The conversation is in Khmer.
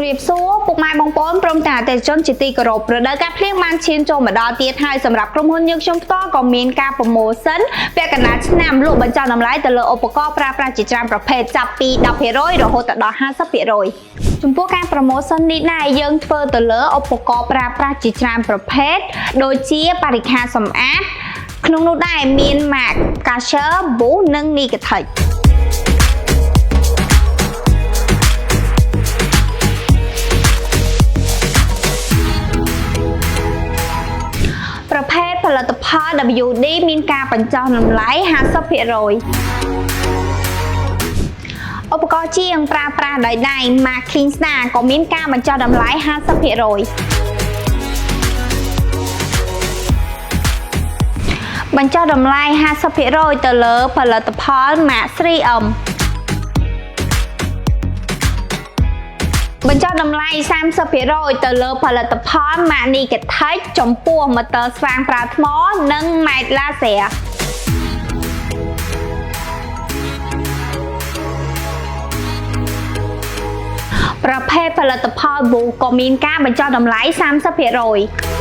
ជំរាបសួរពុកម៉ែបងប្អូនព្រមទាំងអតិថិជនជាទីគោរពរដូវកាលភ្លៀងបានឈានចូលមកដល់ទៀតហើយសម្រាប់ក្រុមហ៊ុនយើងខ្ញុំផ្ទាល់ក៏មានការប្រម៉ូសិនពាក់កណ្ដាលឆ្នាំលក់បញ្ចុះតម្លៃទៅលើឧបករណ៍ប្រើប្រាស់ជាច្រើនប្រភេទចាប់ពី 10% រហូតដល់ 50% ចំពោះការប្រម៉ូសិននេះដែរយើងធ្វើទៅលើឧបករណ៍ប្រើប្រាស់ជាច្រើនប្រភេទដូចជាបរិក្ខារសម្អាតក្នុងនោះដែរមាន Mac Casher Boost និង Nigatechប្រភេទផលិតផល WD មានការបញ្ចុះតម្លៃ 50% ឧបករណ៍ជាងប្រើប្រាស់ដោយដៃ Mac Clean Star ក៏មានការបញ្ចុះតម្លៃ 50% បញ្ចុះតម្លៃ 50% ទៅលើផលិតផល Mac 3M បញ្ចុះតម្លៃ 30% ទៅលើផលិតផល Mac Nigatech ចំពោះម៉ូទ័រស្វាងប្រើថ្មនិង ម៉ែត្រឡាស៊ែរប្រភេទផលិតផល Boost ក៏មានការបញ្ចុះតម្លៃ 30%